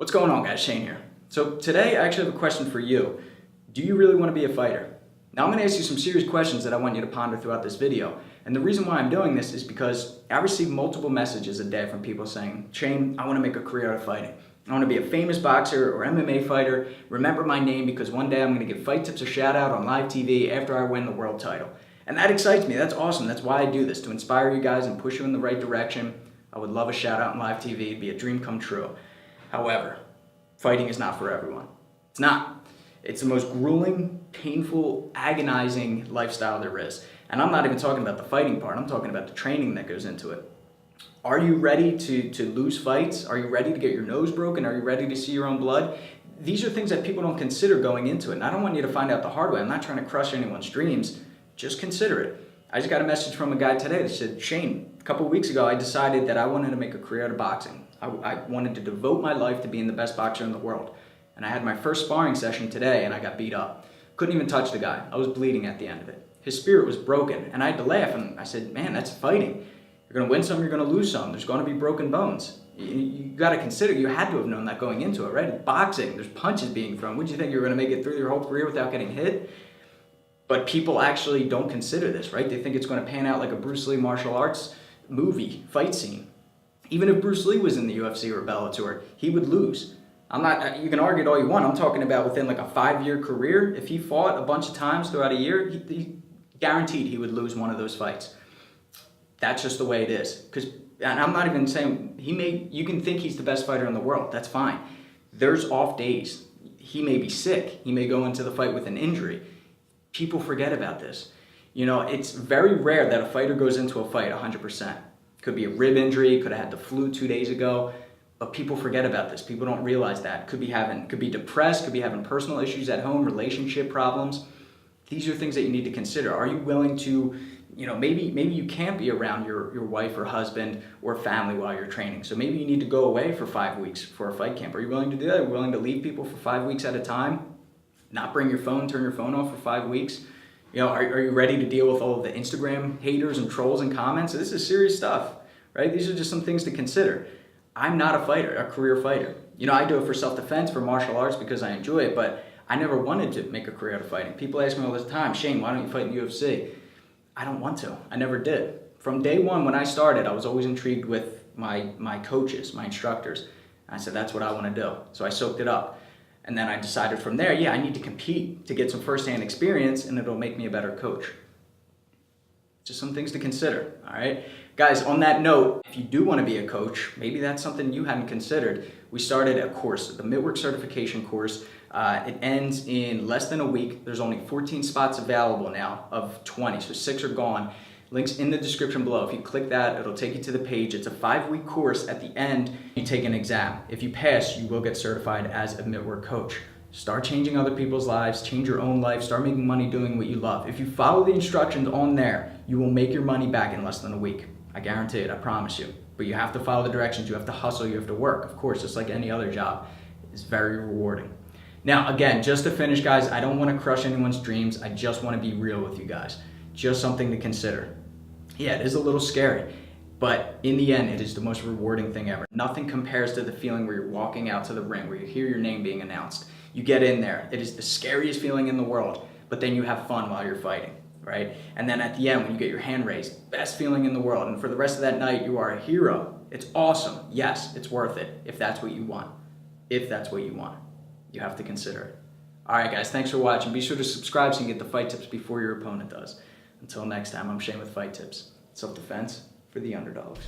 What's going on, guys? Shane here. So today I actually have a question for you. Do you really want to be a fighter? Now I'm going to ask you some serious questions that I want you to ponder throughout this video. And the reason why I'm doing this is because I receive multiple messages a day from people saying, Shane, I want to make a career out of fighting. I want to be a famous boxer or MMA fighter. Remember my name because one day I'm going to give Fight Tips a shout out on live TV after I win the world title. And that excites me. That's awesome. That's why I do this, to inspire you guys and push you in the right direction. I would love a shout out on live TV. It'd be a dream come true. However, fighting is not for everyone. It's not. It's the most grueling, painful, agonizing lifestyle there is. And I'm not even talking about the fighting part. I'm talking about the training that goes into it. Are you ready to lose fights? Are you ready to get your nose broken? Are you ready to see your own blood? These are things that people don't consider going into it. And I don't want you to find out the hard way. I'm not trying to crush anyone's dreams. Just consider it. I just got a message from a guy today that said, Shane, a couple of weeks ago, I decided that I wanted to make a career out of boxing. I wanted to devote my life to being the best boxer in the world. And I had my first sparring session today and I got beat up. Couldn't even touch the guy. I was bleeding at the end of it. His spirit was broken and I had to laugh and I said, man, that's fighting. You're going to win some, you're going to lose some. There's going to be broken bones. You got to consider, you had to have known that going into it, right? It's boxing, there's punches being thrown. Would you think you were going to make it through your whole career without getting hit? But people actually don't consider this, right? They think it's going to pan out like a Bruce Lee martial arts movie, fight scene. Even if Bruce Lee was in the UFC or Bellator, he would lose. You can argue it all you want. I'm talking about within like a 5-year career. If he fought a bunch of times throughout a year, he guaranteed he would lose one of those fights. That's just the way it is. And I'm not even saying, you can think he's the best fighter in the world. That's fine. There's off days. He may be sick. He may go into the fight with an injury. People forget about this. You know, it's very rare that a fighter goes into a fight 100%. Could be a rib injury, could have had the flu 2 days ago, but people forget about this. People don't realize that. Could be depressed, could be having personal issues at home, relationship problems. These are things that you need to consider. Are you willing to, maybe you can't be around your wife or husband or family while you're training. So maybe you need to go away for 5 weeks for a fight camp. Are you willing to do that? Are you willing to leave people for 5 weeks at a time? Not bring your phone, turn your phone off for 5 weeks? Are you ready to deal with all of the Instagram haters and trolls and comments? This is serious stuff, right? These are just some things to consider. I'm not a fighter, a career fighter. I do it for self-defense, for martial arts because I enjoy it, but I never wanted to make a career out of fighting. People ask me all the time, Shane, why don't you fight in the UFC? I don't want to. I never did. From day one when I started, I was always intrigued with my coaches, my instructors. I said, that's what I want to do. So I soaked it up. And then I decided from there, I need to compete to get some firsthand experience and it'll make me a better coach. Just some things to consider, all right? Guys, on that note, if you do want to be a coach, maybe that's something you hadn't considered. We started a course, the Mittwork certification course. It ends in less than a week. There's only 14 spots available now of 20, so 6 are gone. Link's in the description below. If you click that, it'll take you to the page. It's a 5-week course. At the end, you take an exam. If you pass, you will get certified as a Mittwork coach. Start changing other people's lives, change your own life, start making money doing what you love. If you follow the instructions on there, you will make your money back in less than a week. I guarantee it, I promise you. But you have to follow the directions, you have to hustle, you have to work. Of course, just like any other job, it's very rewarding. Now, again, just to finish, guys, I don't want to crush anyone's dreams. I just want to be real with you guys. Just something to consider. Yeah, it is a little scary, but in the end, it is the most rewarding thing ever. Nothing compares to the feeling where you're walking out to the ring, where you hear your name being announced. You get in there. It is the scariest feeling in the world, but then you have fun while you're fighting, right? And then at the end, when you get your hand raised, best feeling in the world. And for the rest of that night, you are a hero. It's awesome. Yes, it's worth it if that's what you want. If that's what you want. You have to consider it. All right, guys, thanks for watching. Be sure to subscribe so you can get the fight tips before your opponent does. Until next time, I'm Shane with Fight Tips. Self-defense for the underdogs.